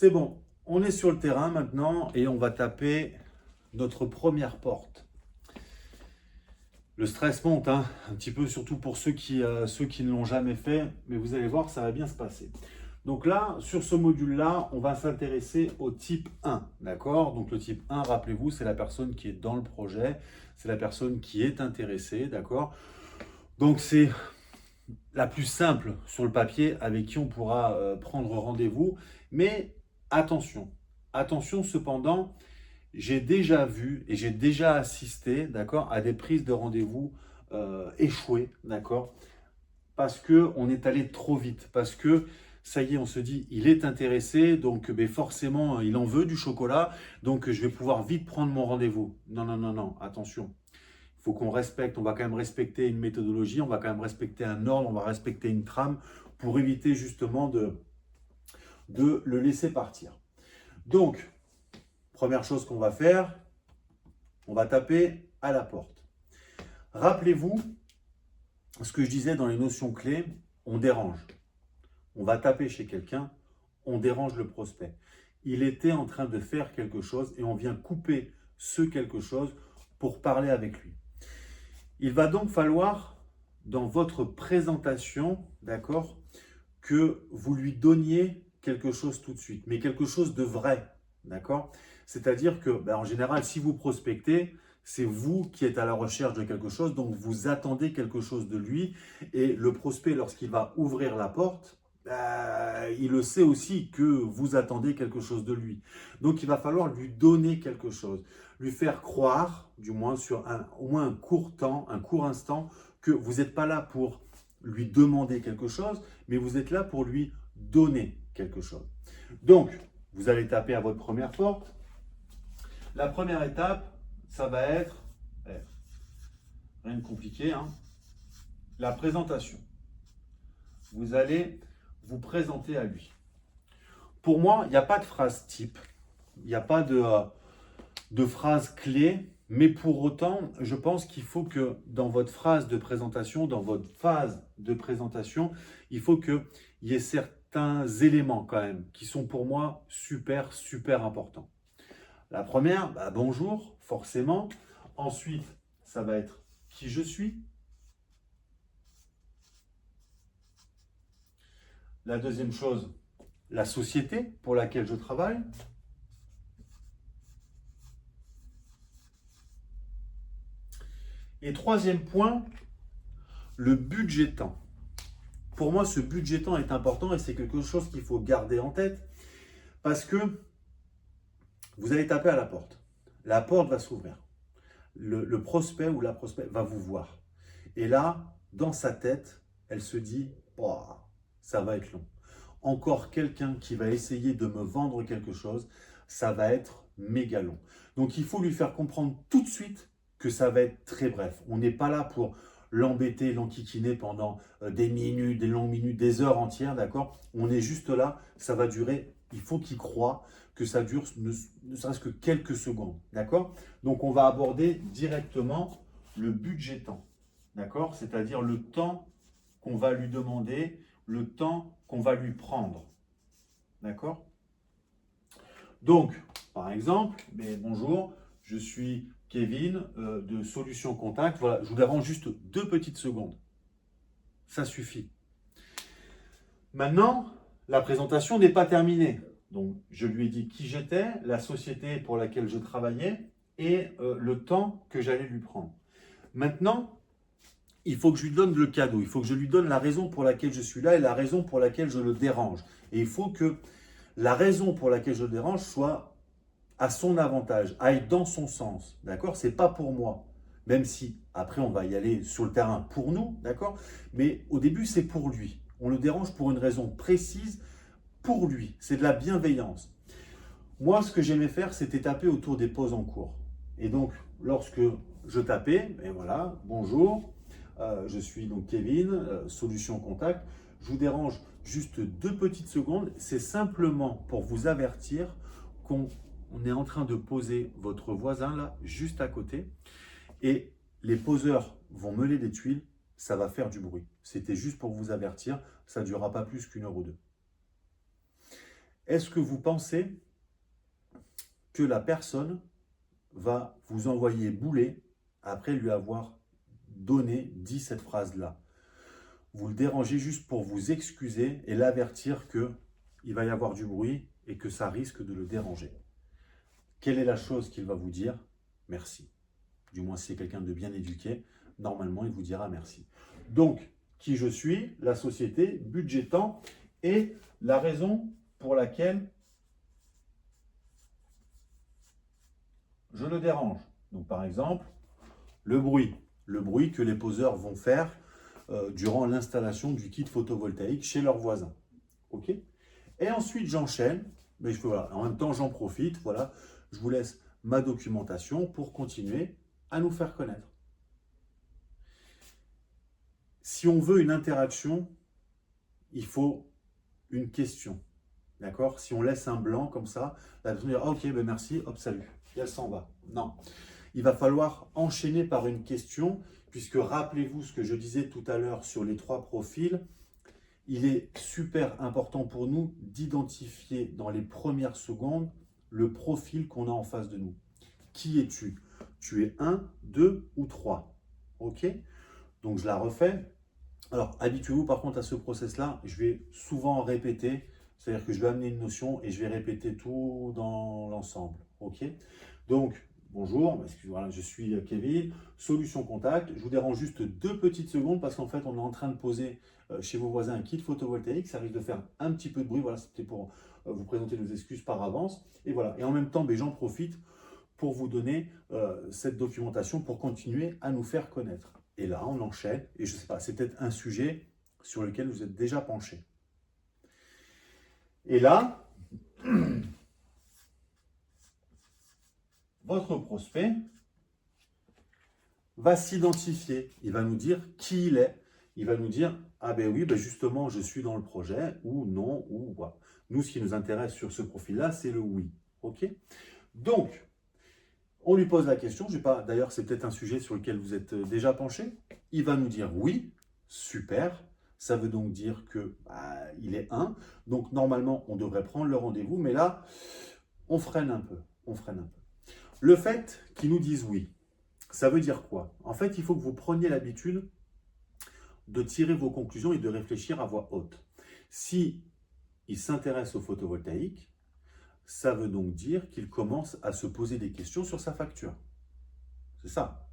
C'est bon, on est sur le terrain maintenant et on va taper notre première porte. Le stress monte, hein, un petit peu, surtout pour ceux qui ne l'ont jamais fait, mais vous allez voir, ça va bien se passer. Donc là, sur ce module-là, on va s'intéresser au type 1, d'accord? Donc le type 1, rappelez-vous, c'est la personne qui est dans le projet, c'est la personne qui est intéressée, d'accord? Donc c'est la plus simple sur le papier avec qui on pourra prendre rendez-vous, mais attention, attention cependant, j'ai déjà vu et j'ai déjà assisté, d'accord, à des prises de rendez-vous échouées, d'accord, parce que on est allé trop vite, parce que ça y est, on se dit, il est intéressé, donc ben, forcément, il en veut du chocolat, donc je vais pouvoir vite prendre mon rendez-vous. Non, non, non, non, attention. Il faut qu'on respecte, on va quand même respecter une méthodologie, on va quand même respecter un ordre, on va respecter une trame pour éviter justement de le laisser partir. Donc, première chose qu'on va faire, on va taper à la porte. Rappelez-vous ce que je disais dans les notions clés, on dérange. On va taper chez quelqu'un, on dérange le prospect. Il était en train de faire quelque chose et on vient couper ce quelque chose pour parler avec lui. Il va donc falloir, dans votre présentation, d'accord, que vous lui donniez quelque chose tout de suite, mais quelque chose de vrai, d'accord? C'est-à-dire que, ben, en général, si vous prospectez, c'est vous qui êtes à la recherche de quelque chose, donc vous attendez quelque chose de lui, et le prospect, lorsqu'il va ouvrir la porte, il le sait aussi que vous attendez quelque chose de lui. Donc il va falloir lui donner quelque chose, lui faire croire, du moins sur au moins un court temps, un court instant, que vous n'êtes pas là pour lui demander quelque chose, mais vous êtes là pour lui donner quelque chose. Donc, vous allez taper à votre première porte. La première étape, ça va être, rien de compliqué, hein, la présentation. Vous allez vous présenter à lui. Pour moi, il n'y a pas de phrase type, il n'y a pas de phrase clé, mais pour autant, je pense qu'il faut que dans votre phrase de présentation, dans votre phase de présentation, il faut qu'il y ait certains éléments quand même qui sont pour moi super, super importants. La première, bah, bonjour, forcément. Ensuite, ça va être qui je suis. La deuxième chose, la société pour laquelle je travaille. Et troisième point, le budgétant. Pour moi, ce budgétant est important et c'est quelque chose qu'il faut garder en tête parce que vous allez taper à la porte. La porte va s'ouvrir. Le prospect ou la prospect va vous voir. Et là, dans sa tête, elle se dit, oh, ça va être long. Encore quelqu'un qui va essayer de me vendre quelque chose, ça va être méga long. Donc il faut lui faire comprendre tout de suite que ça va être très bref. On n'est pas là pour l'embêter, l'enquiquiner pendant des minutes, des longues minutes, des heures entières, d'accord? On est juste là, ça va durer, il faut qu'il croie que ça dure ne serait-ce que quelques secondes, d'accord? Donc on va aborder directement le budgétant, d'accord? C'est-à-dire le temps qu'on va lui demander, le temps qu'on va lui prendre, d'accord? Donc, par exemple, bonjour, je suis Kevin de Solutions Contact. Voilà, je vous avance juste 2 petites secondes. Ça suffit. Maintenant, la présentation n'est pas terminée. Donc, je lui ai dit qui j'étais, la société pour laquelle je travaillais et le temps que j'allais lui prendre. Maintenant, il faut que je lui donne le cadeau. Il faut que je lui donne la raison pour laquelle je suis là et la raison pour laquelle je le dérange. Et il faut que la raison pour laquelle je le dérange soit à son avantage, aille dans son sens, d'accord? C'est pas pour moi, même si après on va y aller sur le terrain pour nous, d'accord? Mais au début c'est pour lui. On le dérange pour une raison précise, pour lui. C'est de la bienveillance. Moi, ce que j'aimais faire, c'était taper autour des pauses en cours. Et donc, lorsque je tapais, et voilà, bonjour, je suis donc Kevin, Solution Contact. Je vous dérange juste 2 petites secondes. C'est simplement pour vous avertir qu'on est en train de poser votre voisin là, juste à côté. Et les poseurs vont meuler des tuiles, ça va faire du bruit. C'était juste pour vous avertir, ça ne durera pas plus qu'1 heure ou deux. Est-ce que vous pensez que la personne va vous envoyer bouler après lui avoir dit cette phrase-là? Vous le dérangez juste pour vous excuser et l'avertir qu'il va y avoir du bruit et que ça risque de le déranger. Quelle est la chose qu'il va vous dire? Merci. Du moins, si c'est quelqu'un de bien éduqué, normalement, il vous dira merci. Donc, qui je suis, la société, budget temps et la raison pour laquelle je le dérange. Donc, par exemple, le bruit que les poseurs vont faire durant l'installation du kit photovoltaïque chez leurs voisins. Ok? Et ensuite, j'enchaîne. Mais voilà, en même temps, j'en profite. Voilà, je vous laisse ma documentation pour continuer à nous faire connaître. Si on veut une interaction, il faut une question. D'accord? Si on laisse un blanc comme ça, la personne va dire ok, ben merci, hop, salut. Et elle s'en va. Non. Il va falloir enchaîner par une question, puisque rappelez-vous ce que je disais tout à l'heure sur les 3 profils. Il est super important pour nous d'identifier dans les premières secondes le profil qu'on a en face de nous. Qui es-tu? Tu es 1, 2 ou 3. Ok? Donc je la refais. Alors habituez-vous par contre à ce process-là. Je vais souvent répéter. C'est-à-dire que je vais amener une notion et je vais répéter tout dans l'ensemble. Ok? Donc, bonjour, excusez-moi, je suis Kevin, solution contact. Je vous dérange juste 2 petites secondes parce qu'en fait, on est en train de poser chez vos voisins un kit photovoltaïque. Ça risque de faire un petit peu de bruit. Voilà, c'était pour vous présenter nos excuses par avance. Et voilà. Et en même temps, j'en profite pour vous donner cette documentation pour continuer à nous faire connaître. Et là, on enchaîne. Et je ne sais pas, c'est peut-être un sujet sur lequel vous êtes déjà penché. Et là, votre prospect va s'identifier. Il va nous dire qui il est. Il va nous dire, ah ben oui, justement, je suis dans le projet, ou non, ou voilà. Nous, ce qui nous intéresse sur ce profil-là, c'est le oui. OK? Donc, on lui pose la question. D'ailleurs, c'est peut-être un sujet sur lequel vous êtes déjà penché. Il va nous dire oui, super. Ça veut donc dire que il est 1. Donc, normalement, on devrait prendre le rendez-vous. Mais là, on freine un peu. Le fait qu'ils nous disent oui, ça veut dire quoi? En fait, il faut que vous preniez l'habitude de tirer vos conclusions et de réfléchir à voix haute. Si il s'intéresse au photovoltaïque, ça veut donc dire qu'il commence à se poser des questions sur sa facture. C'est ça.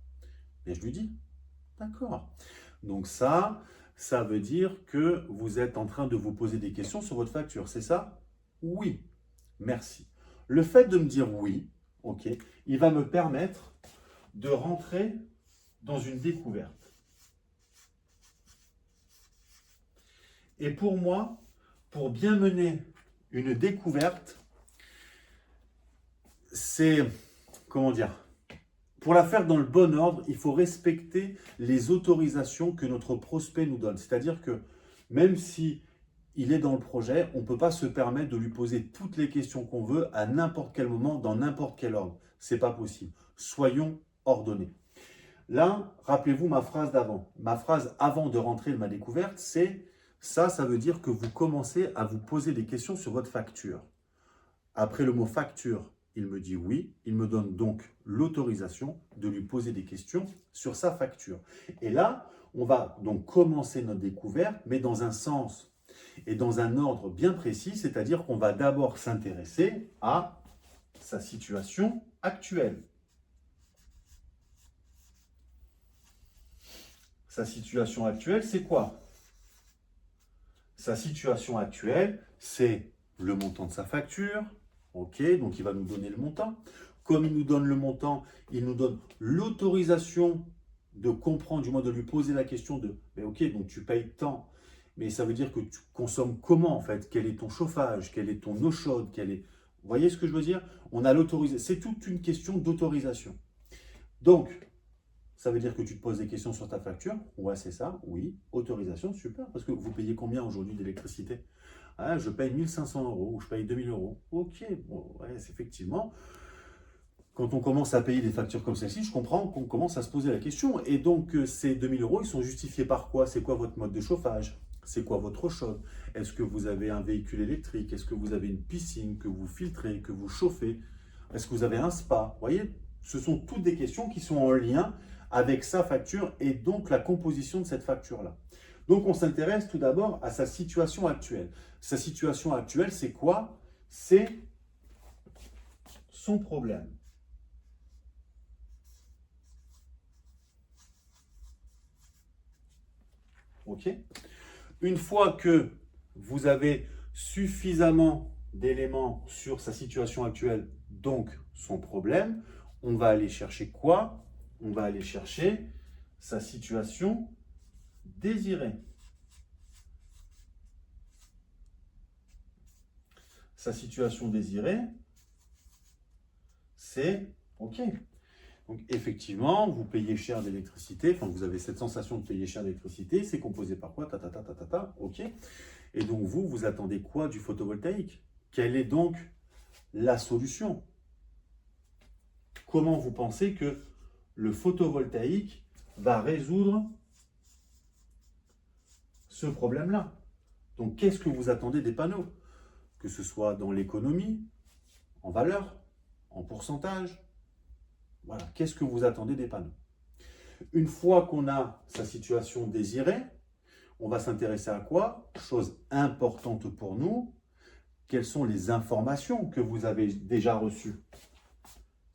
Et je lui dis, d'accord. Donc ça veut dire que vous êtes en train de vous poser des questions sur votre facture. C'est ça? Oui. Merci. Le fait de me dire oui, ok, il va me permettre de rentrer dans une découverte. Et pour moi, pour bien mener une découverte, c'est, comment dire, pour la faire dans le bon ordre, il faut respecter les autorisations que notre prospect nous donne. C'est-à-dire que même si il est dans le projet, on ne peut pas se permettre de lui poser toutes les questions qu'on veut à n'importe quel moment, dans n'importe quel ordre. Ce n'est pas possible. Soyons ordonnés. Là, rappelez-vous ma phrase d'avant. Ma phrase avant de rentrer de ma découverte, c'est ça veut dire que vous commencez à vous poser des questions sur votre facture. Après le mot facture, il me dit oui, il me donne donc l'autorisation de lui poser des questions sur sa facture. Et là, on va donc commencer notre découverte, mais dans un sens et dans un ordre bien précis, c'est-à-dire qu'on va d'abord s'intéresser à sa situation actuelle. Sa situation actuelle, c'est quoi? Sa situation actuelle, c'est le montant de sa facture. Ok, donc il va nous donner le montant. Comme il nous donne le montant, il nous donne l'autorisation de comprendre, du moins de lui poser la question de « mais ok, donc tu payes tant, mais ça veut dire que tu consommes comment en fait? Quel est ton chauffage? Quelle est ton eau chaude? Vous voyez ce que je veux dire? On a l'autorisation. C'est toute une question d'autorisation. Donc, ça veut dire que tu te poses des questions sur ta facture? Ouais, c'est ça, oui. Autorisation, super. Parce que vous payez combien aujourd'hui d'électricité? Ah, je paye 1 500 € ou je paye 2 000 €. Ok, bon, ouais, c'est effectivement. Quand on commence à payer des factures comme celle-ci, je comprends qu'on commence à se poser la question. Et donc, ces 2 000 €, ils sont justifiés par quoi? C'est quoi votre mode de chauffage? C'est quoi votre chaude? Est-ce que vous avez un véhicule électrique? Est-ce que vous avez une piscine que vous filtrez, que vous chauffez? Est-ce que vous avez un spa? Vous voyez, ce sont toutes des questions qui sont en lien avec sa facture et donc la composition de cette facture-là. Donc, on s'intéresse tout d'abord à sa situation actuelle. Sa situation actuelle, c'est quoi? C'est son problème. OK? Une fois que vous avez suffisamment d'éléments sur sa situation actuelle, donc son problème, on va aller chercher quoi? On va aller chercher sa situation désirée. Sa situation désirée, c'est OK. Donc effectivement, vous payez cher d'électricité, enfin vous avez cette sensation de payer cher d'électricité, c'est composé par quoi? OK. Et donc vous attendez quoi du photovoltaïque? Quelle est donc la solution? Comment vous pensez que le photovoltaïque va résoudre ce problème-là? Donc qu'est-ce que vous attendez des panneaux? Que ce soit dans l'économie, en valeur, en pourcentage. Voilà, qu'est-ce que vous attendez des panneaux? Une fois qu'on a sa situation désirée, on va s'intéresser à quoi? Chose importante pour nous, quelles sont les informations que vous avez déjà reçues?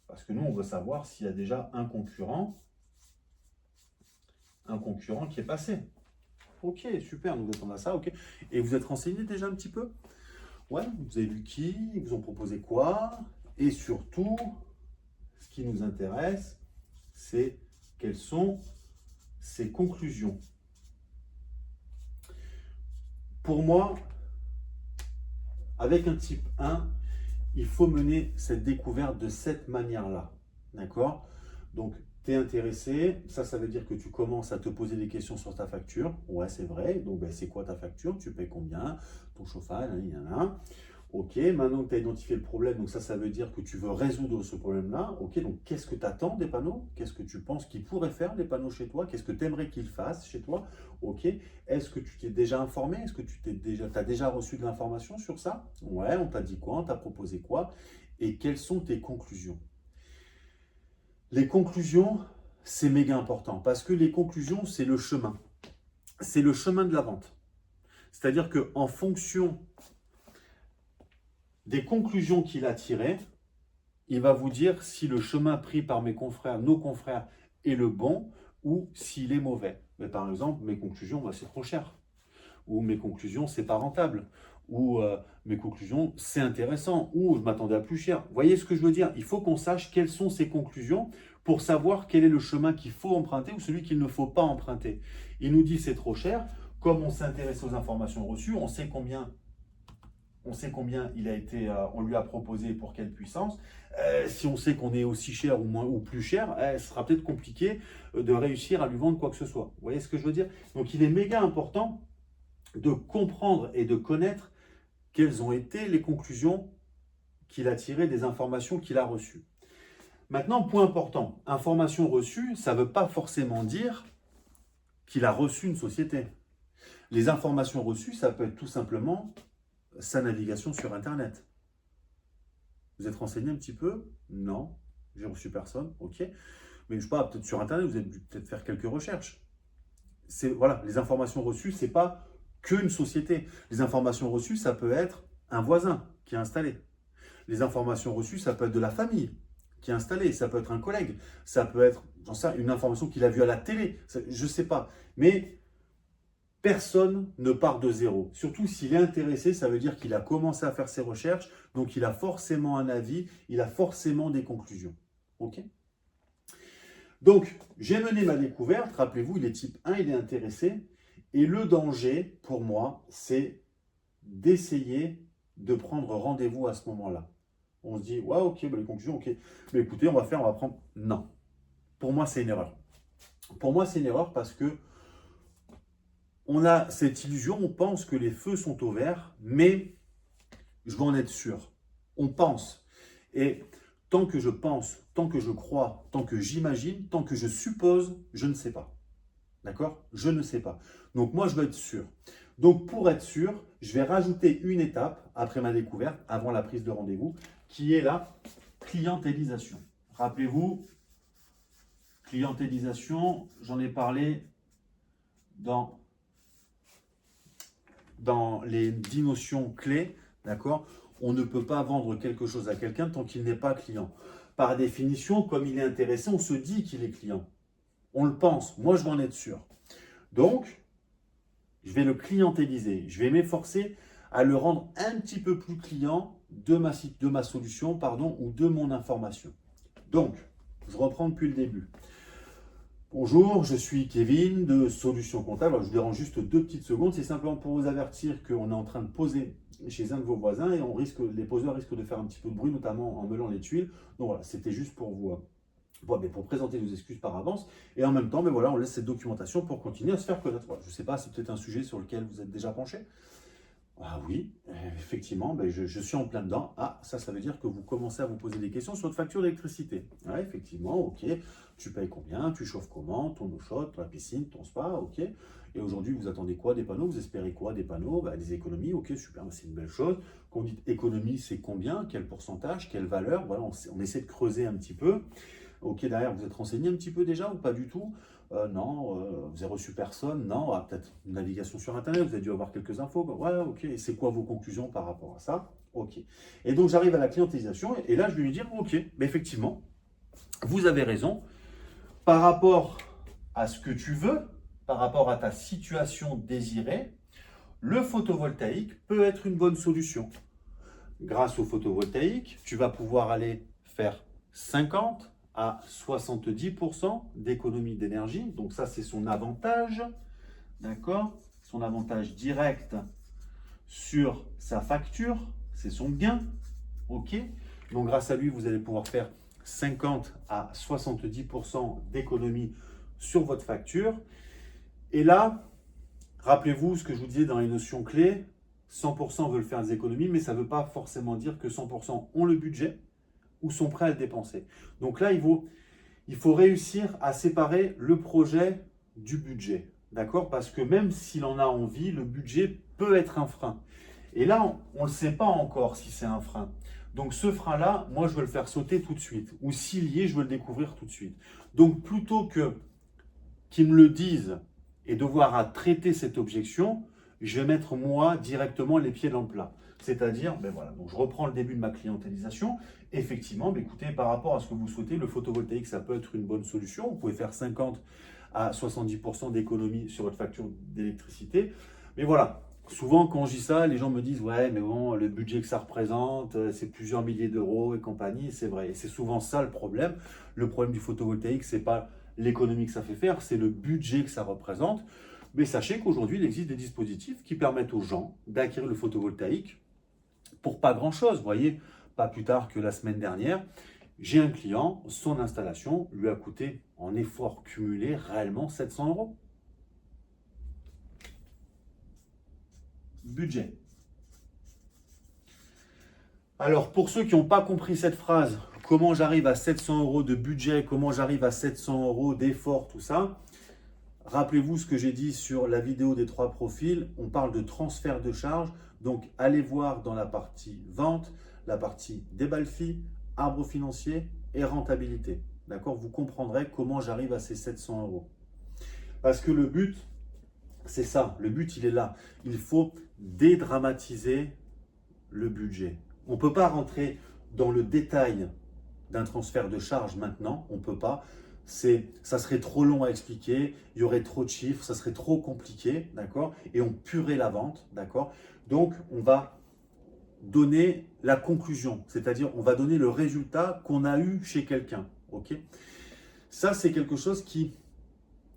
Parce que nous, on veut savoir s'il y a déjà un concurrent qui est passé. Ok, super, nous attendons à ça, ok. Et vous êtes renseigné déjà un petit peu? Ouais, vous avez vu qui? Ils vous ont proposé quoi? Et surtout, ce qui nous intéresse, c'est quelles sont ces conclusions. Pour moi, avec un type 1, il faut mener cette découverte de cette manière-là. D'accord? Donc, tu es intéressé, ça veut dire que tu commences à te poser des questions sur ta facture. Ouais, c'est vrai. Donc, c'est quoi ta facture? Tu payes combien? Ton chauffage, Ok, maintenant que tu as identifié le problème, donc ça veut dire que tu veux résoudre ce problème-là. Ok, donc qu'est-ce que tu attends des panneaux? Qu'est-ce que tu penses qu'ils pourraient faire, les panneaux chez toi? Qu'est-ce que tu aimerais qu'ils fassent chez toi? Ok, est-ce que tu t'es déjà informé? Est-ce que tu as déjà reçu de l'information sur ça? Ouais, on t'a dit quoi? On t'a proposé quoi? Et quelles sont tes conclusions? Les conclusions, c'est méga important parce que les conclusions, c'est le chemin. C'est le chemin de la vente. C'est-à-dire qu'en fonction des conclusions qu'il a tirées, il va vous dire si le chemin pris par mes confrères, nos confrères, est le bon ou s'il est mauvais. Mais par exemple, mes conclusions, c'est trop cher. Ou mes conclusions, c'est pas rentable. Ou mes conclusions, c'est intéressant. Ou je m'attendais à plus cher. Vous voyez ce que je veux dire? Il faut qu'on sache quelles sont ces conclusions pour savoir quel est le chemin qu'il faut emprunter ou celui qu'il ne faut pas emprunter. Il nous dit c'est trop cher. Comme on s'intéresse aux informations reçues, on sait combien il a été, on lui a proposé pour quelle puissance. Si on sait qu'on est aussi cher ou moins ou plus cher, ce sera peut-être compliqué de réussir à lui vendre quoi que ce soit. Vous voyez ce que je veux dire? Donc il est méga important de comprendre et de connaître quelles ont été les conclusions qu'il a tirées des informations qu'il a reçues. Maintenant, point important, information reçue, ça ne veut pas forcément dire qu'il a reçu une société. Les informations reçues, ça peut être tout simplement sa navigation sur Internet. Vous êtes renseigné un petit peu? Non, j'ai reçu personne, ok. Mais je ne sais pas, peut-être sur Internet, vous avez dû peut-être faire quelques recherches. Voilà, les informations reçues, ce n'est pas qu'une société. Les informations reçues, ça peut être un voisin qui est installé. Les informations reçues, ça peut être de la famille qui est installée. Ça peut être un collègue. Ça peut être, j'en sais, une information qu'il a vue à la télé. Je ne sais pas. Mais personne ne part de zéro. Surtout s'il est intéressé, ça veut dire qu'il a commencé à faire ses recherches. Donc, il a forcément un avis. Il a forcément des conclusions. OK? Donc, j'ai mené ma découverte. Rappelez-vous, il est type 1, il est intéressé. Et le danger, pour moi, c'est d'essayer de prendre rendez-vous à ce moment-là. On se dit, ouais, ok, les conclusions, ok. Mais écoutez, on va prendre. Non. Pour moi, c'est une erreur. Pour moi, c'est une erreur parce que on a cette illusion, on pense que les feux sont au vert, mais je veux en être sûr. On pense. Et tant que je pense, tant que je crois, tant que j'imagine, tant que je suppose, je ne sais pas. D'accord? Je ne sais pas. Donc moi, je veux être sûr. Donc, pour être sûr, je vais rajouter une étape après ma découverte, avant la prise de rendez-vous, qui est la clientélisation. Rappelez-vous, clientélisation, j'en ai parlé dans les 10 notions clés, d'accord? On ne peut pas vendre quelque chose à quelqu'un tant qu'il n'est pas client. Par définition, comme il est intéressé, on se dit qu'il est client. On le pense. Moi, je vais en être sûr. Donc, je vais le clientéliser. Je vais m'efforcer à le rendre un petit peu plus client de ma solution, ou de mon information. Donc, je reprends depuis le début. Bonjour, je suis Kevin de Solutions Comptables. Alors, je vous dérange juste 2 petites secondes. C'est simplement pour vous avertir qu'on est en train de poser chez un de vos voisins et les poseurs risquent de faire un petit peu de bruit, notamment en meulant les tuiles. Donc voilà, c'était juste pour vous, pour présenter nos excuses par avance. Et en même temps, on laisse cette documentation pour continuer à se faire connaître. Voilà, je ne sais pas, c'est peut-être un sujet sur lequel vous êtes déjà penché. Ah oui, effectivement, je suis en plein dedans. Ah, ça veut dire que vous commencez à vous poser des questions sur votre facture d'électricité. Ouais, effectivement, ok. Tu payes combien? Tu chauffes comment? Ton eau chaude, la piscine, ton spa, ok. Et aujourd'hui, vous attendez quoi? Des panneaux? Vous espérez quoi? Des panneaux? Des économies, ok, super, c'est une belle chose. Quand on dit économie, c'est combien? Quel pourcentage? Quelle valeur? Voilà, on essaie de creuser un petit peu. Ok, derrière, vous êtes renseigné un petit peu déjà ou pas du tout? Non, vous avez reçu personne? Non, peut-être une navigation sur Internet, vous avez dû avoir quelques infos. Ouais, ok, et c'est quoi vos conclusions par rapport à ça? Ok. Et donc, j'arrive à la clientélisation et là, je vais lui dire, ok, effectivement, vous avez raison. Par rapport à ce que tu veux, par rapport à ta situation désirée, le photovoltaïque peut être une bonne solution. Grâce au photovoltaïque, tu vas pouvoir aller faire 50 à 70% d'économie d'énergie. Donc ça, c'est son avantage, d'accord? Son avantage direct sur sa facture, c'est son gain, ok? Donc grâce à lui, vous allez pouvoir faire 50 à 70% d'économie sur votre facture. Et là, rappelez-vous ce que je vous disais dans les notions clés, 100% veulent faire des économies, mais ça ne veut pas forcément dire que 100% ont le budget ou sont prêts à le dépenser. Donc là, il faut réussir à séparer le projet du budget. D'accord? Parce que même s'il en a envie, le budget peut être un frein. Et là, on ne le sait pas encore si c'est un frein. Donc ce frein-là, moi, je veux le faire sauter tout de suite. Ou s'il y est, je veux le découvrir tout de suite. Donc plutôt que qu'ils me le disent et devoir à traiter cette objection, je vais mettre moi directement les pieds dans le plat. C'est-à-dire, voilà, donc je reprends le début de ma clientélisation. Effectivement, écoutez, par rapport à ce que vous souhaitez, le photovoltaïque, ça peut être une bonne solution. Vous pouvez faire 50 à 70% d'économie sur votre facture d'électricité. Mais voilà, souvent quand je dis ça, les gens me disent, ouais, mais bon, le budget que ça représente, c'est plusieurs milliers d'euros et compagnie. C'est vrai, et c'est souvent ça le problème. Le problème du photovoltaïque, c'est pas l'économie que ça fait faire, c'est le budget que ça représente. Mais sachez qu'aujourd'hui, il existe des dispositifs qui permettent aux gens d'acquérir le photovoltaïque pour pas grand-chose. Vous voyez, pas plus tard que la semaine dernière, j'ai un client, son installation lui a coûté en effort cumulé réellement 700 euros. Budget. Alors, pour ceux qui n'ont pas compris cette phrase, comment j'arrive à 700 euros de budget, comment j'arrive à 700 euros d'effort, tout ça, rappelez-vous ce que j'ai dit sur la vidéo des 3 profils, on parle de transfert de charge, donc allez voir dans la partie vente, la partie débalfi, arbre financier et rentabilité. D'accord? Vous comprendrez comment j'arrive à ces 700 euros. Parce que le but, c'est ça, le but il est là. Il faut dédramatiser le budget. On ne peut pas rentrer dans le détail d'un transfert de charge maintenant, on ne peut pas. Ça serait trop long à expliquer, il y aurait trop de chiffres, ça serait trop compliqué, d'accord? Et on purerait la vente, d'accord? Donc, on va donner la conclusion, c'est-à-dire on va donner le résultat qu'on a eu chez quelqu'un, ok? Ça, c'est quelque chose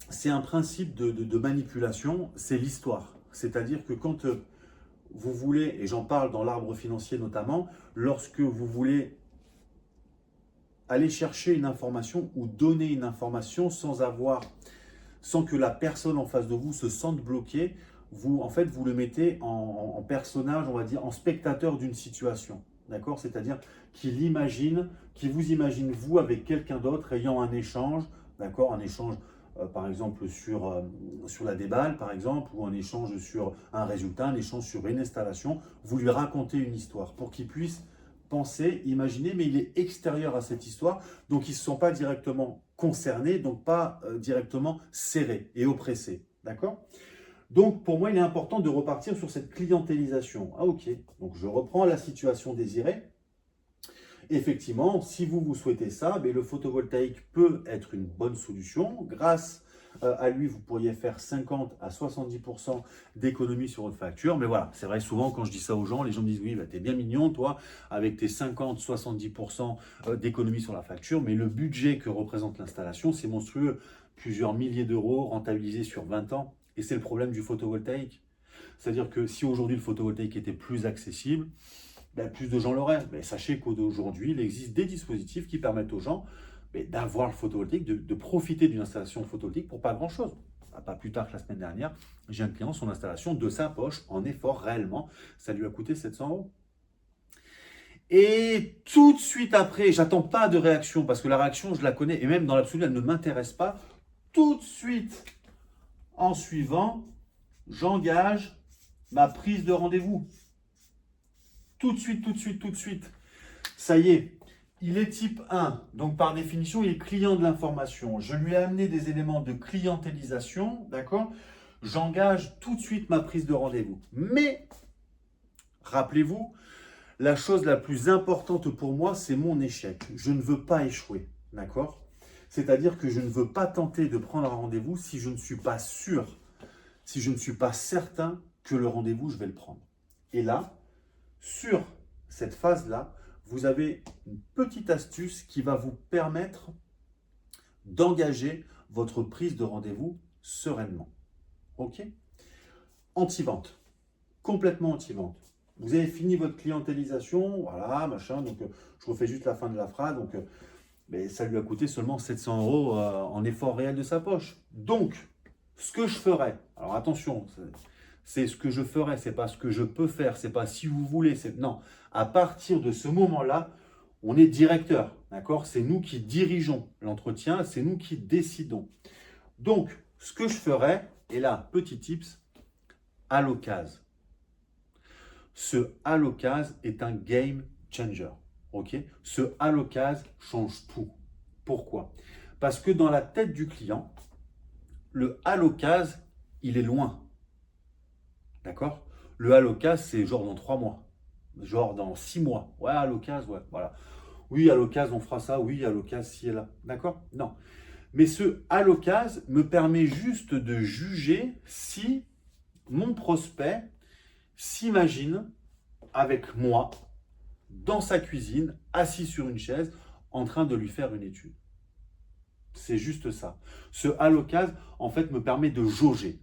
c'est un principe de manipulation, c'est l'histoire. C'est-à-dire que quand vous voulez, et j'en parle dans l'arbre financier notamment, lorsque vous voulez aller chercher une information ou donner une information sans que la personne en face de vous se sente bloquée, vous le mettez en personnage, on va dire, en spectateur d'une situation. D'accord? C'est-à-dire qu'il vous imagine vous avec quelqu'un d'autre ayant un échange, d'accord? Un échange par exemple sur la déballe, par exemple, ou un échange sur un résultat, un échange sur une installation. Vous lui racontez une histoire pour qu'il puisse penser, imaginer, mais il est extérieur à cette histoire, donc il ne se sent pas directement concerné, donc pas directement serré et oppressé. D'accord? Donc, pour moi, il est important de repartir sur cette clientélisation. Ah, ok. Donc, je reprends la situation désirée. Effectivement, si vous souhaitez ça, mais le photovoltaïque peut être une bonne solution. Grâce à lui, vous pourriez faire 50 à 70% d'économie sur votre facture. Mais voilà, c'est vrai, souvent, quand je dis ça aux gens, les gens me disent, oui, bah, t'es bien mignon, toi, avec tes 50-70% d'économie sur la facture. Mais le budget que représente l'installation, c'est monstrueux. Plusieurs milliers d'euros rentabilisés sur 20 ans. Et c'est le problème du photovoltaïque. C'est-à-dire que si aujourd'hui le photovoltaïque était plus accessible, ben, plus de gens l'auraient. Mais sachez qu'aujourd'hui, il existe des dispositifs qui permettent aux gens d'avoir le photovoltaïque, de profiter d'une installation photovoltaïque pour pas grand-chose. Pas plus tard que la semaine dernière, j'ai un client, son installation de sa poche, en effort réellement, ça lui a coûté 700 euros. Et tout de suite après, j'attends pas de réaction, parce que la réaction, je la connais, et même dans l'absolu, elle ne m'intéresse pas. Tout de suite, en suivant, j'engage ma prise de rendez-vous. Tout de suite, tout de suite, tout de suite. Ça y est, il est type 1, donc par définition, il est client de l'information. Je lui ai amené des éléments de clientélisation, d'accord? J'engage tout de suite ma prise de rendez-vous. Mais, rappelez-vous, la chose la plus importante pour moi, c'est mon échec. Je ne veux pas échouer, d'accord? C'est-à-dire que je ne veux pas tenter de prendre un rendez-vous si je ne suis pas sûr, si je ne suis pas certain que le rendez-vous, je vais le prendre. Et là, sur cette phase-là, vous avez une petite astuce qui va vous permettre d'engager votre prise de rendez-vous sereinement. Ok? Anti-vente. Complètement anti-vente. Vous avez fini votre clientélisation, voilà, machin, donc je refais juste la fin de la phrase, donc mais ça lui a coûté seulement 700 euros en effort réel de sa poche. Donc, ce que je ferais, alors attention, c'est ce que je ferais, c'est pas ce que je peux faire, c'est pas si vous voulez, c'est non. À partir de ce moment-là, on est directeur, d'accord? C'est nous qui dirigeons l'entretien, c'est nous qui décidons. Donc, ce que je ferais, et là, petit tips, à l'occasion. Ce à l'occasion est un game changer, ok? Ce à l'occasion change tout. Pourquoi? Parce que dans la tête du client, le à l'occasion, il est loin. D'accord? Le à l'occasion, c'est genre dans 3 mois. Genre dans 6 mois. Ouais, à l'occasion, ouais, voilà. Oui, à l'occasion, on fera ça. Oui, à l'occasion, ci et là. D'accord? Non. Mais ce à l'occasion me permet juste de juger si mon prospect s'imagine avec moi dans sa cuisine, assis sur une chaise, en train de lui faire une étude. C'est juste ça. Ce à l'occasion, en fait, me permet de jauger.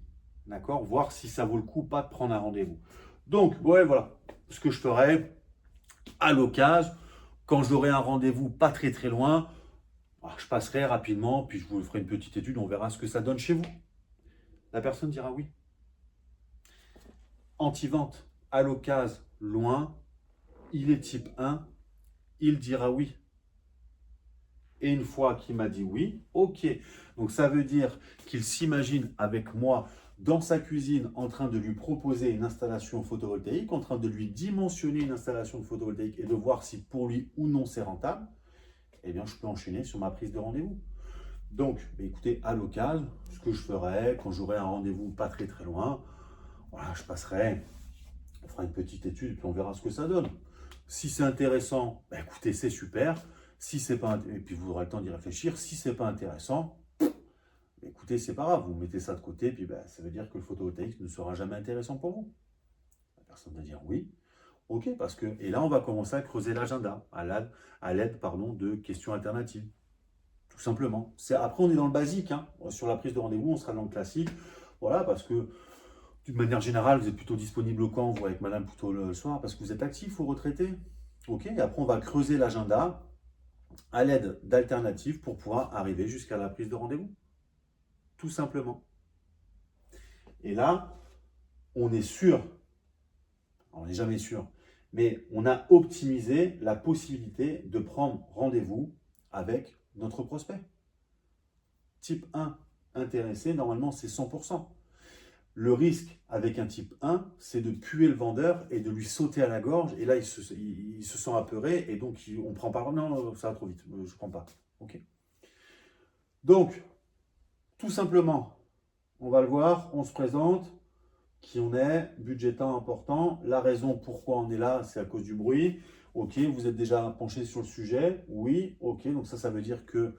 D'accord? Voir si ça vaut le coup ou pas de prendre un rendez-vous. Donc, ouais, voilà. Ce que je ferai à l'occasion, quand j'aurai un rendez-vous pas très très loin, je passerai rapidement, puis je vous ferai une petite étude, on verra ce que ça donne chez vous. La personne dira oui. Anti-vente, à l'occasion, loin, il est type 1, il dira oui. Et une fois qu'il m'a dit oui, ok. Donc ça veut dire qu'il s'imagine avec moi dans sa cuisine en train de lui proposer une installation photovoltaïque, en train de lui dimensionner une installation de photovoltaïque et de voir si pour lui ou non c'est rentable, eh bien je peux enchaîner sur ma prise de rendez-vous. Donc, écoutez, à l'occasion, ce que je ferai quand j'aurai un rendez-vous pas très très loin, voilà, je passerai, on fera une petite étude et puis on verra ce que ça donne. Si c'est intéressant, écoutez, c'est super. Si c'est pas, et puis vous aurez le temps d'y réfléchir. Si c'est pas intéressant, écoutez, c'est pas grave, vous mettez ça de côté, puis ça veut dire que le photovoltaïque ne sera jamais intéressant pour vous. La personne va dire oui, ok, parce que, et là on va commencer à creuser l'agenda à l'aide de questions alternatives. Tout simplement. Après on est dans le basique, hein. Sur la prise de rendez-vous, on sera dans le classique, voilà, parce que d'une manière générale, vous êtes plutôt disponible quand, vous avec madame plutôt le soir, parce que vous êtes actif ou retraité. Ok, et après on va creuser l'agenda à l'aide d'alternatives pour pouvoir arriver jusqu'à la prise de rendez-vous. Tout simplement. Et là, on est sûr, on n'est jamais sûr, mais on a optimisé la possibilité de prendre rendez-vous avec notre prospect. Type 1, intéressé, normalement, c'est 100%. Le risque avec un type 1, c'est de puer le vendeur et de lui sauter à la gorge. Et là, il se sent apeuré et donc on prend pas. Non, ça va trop vite, je ne prends pas. Ok. Donc, tout simplement, on va le voir, on se présente, qui on est, budget temps important. La raison pourquoi on est là, c'est à cause du bruit. Ok, vous êtes déjà penché sur le sujet. Oui, ok, donc ça veut dire que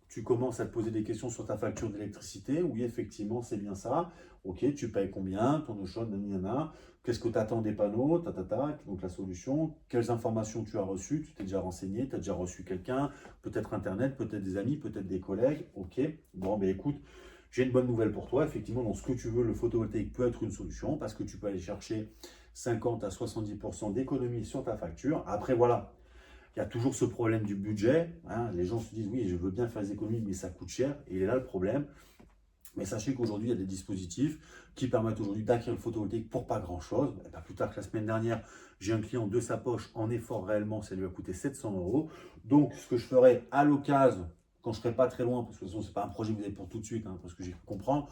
tu commences à te poser des questions sur ta facture d'électricité. Oui, effectivement, c'est bien ça. Ok, tu payes combien, ton eau chaude, nanana. Qu'est-ce que tu attends des panneaux, donc la solution. Quelles informations tu as reçues, tu t'es déjà renseigné, tu as déjà reçu quelqu'un, peut-être Internet, peut-être des amis, peut-être des collègues. Ok, bon, ben écoute, j'ai une bonne nouvelle pour toi. Effectivement, dans ce que tu veux, le photovoltaïque peut être une solution parce que tu peux aller chercher 50 à 70% d'économie sur ta facture. Après, voilà, il y a toujours ce problème du budget. Hein. Les gens se disent, oui, je veux bien faire des économies, mais ça coûte cher. Et il est là le problème. Mais sachez qu'aujourd'hui, il y a des dispositifs qui permettent aujourd'hui d'acquérir le photovoltaïque pour pas grand-chose. Et pas plus tard que la semaine dernière, j'ai un client de sa poche en effort réellement, ça lui a coûté 700 euros. Donc, ce que je ferai à l'occasion, quand je ne serai pas très loin, parce que de toute façon, ce n'est pas un projet que vous avez pour tout de suite, hein, parce que j'ai pu comprendre,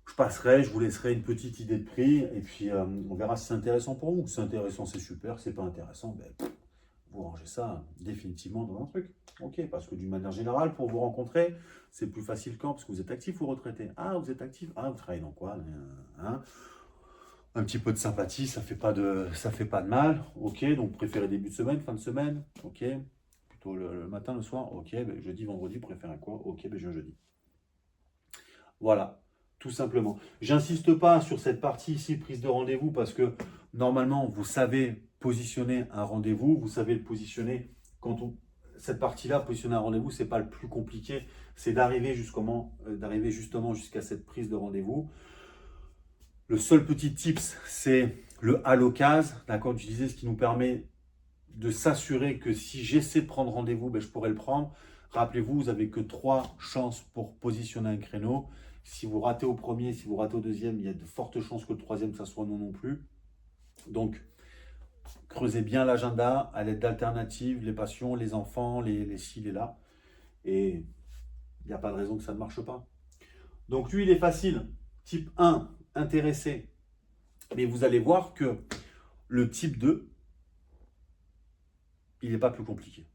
je passerai, je vous laisserai une petite idée de prix, et puis on verra si c'est intéressant pour vous. Si c'est intéressant, c'est super. Si c'est pas intéressant, ben, vous rangez ça définitivement dans un truc. Ok, parce que d'une manière générale, pour vous rencontrer, c'est plus facile quand? Parce que vous êtes actif ou retraité. Ah, vous êtes actif. Ah, vous travaillez dans quoi? Hein. Un petit peu de sympathie, ça fait pas de mal. Ok, donc préférez début de semaine, fin de semaine. Ok, plutôt le matin, le soir. Ok, ben, jeudi, vendredi, préférez quoi? Ok, ben, je jeudi. Voilà, tout simplement. J'insiste pas sur cette partie ici, prise de rendez-vous, parce que normalement, vous savez positionner un rendez-vous, vous savez le positionner quand on. Cette partie-là, positionner un rendez-vous, c'est pas le plus compliqué, c'est d'arriver justement jusqu'à cette prise de rendez-vous. Le seul petit tips, c'est le à l'occasion, d'accord, d'utiliser ce qui nous permet de s'assurer que si j'essaie de prendre rendez-vous, ben, je pourrais le prendre. Rappelez-vous, vous n'avez que 3 chances pour positionner un créneau. Si vous ratez au premier, si vous ratez au deuxième, il y a de fortes chances que le troisième, ça soit non plus. Donc, creusez bien l'agenda à l'aide d'alternatives, les passions, les enfants, les ci, les là. Et il n'y a pas de raison que ça ne marche pas. Donc, lui, il est facile. Type 1, intéressé. Mais vous allez voir que le type 2, il n'est pas plus compliqué.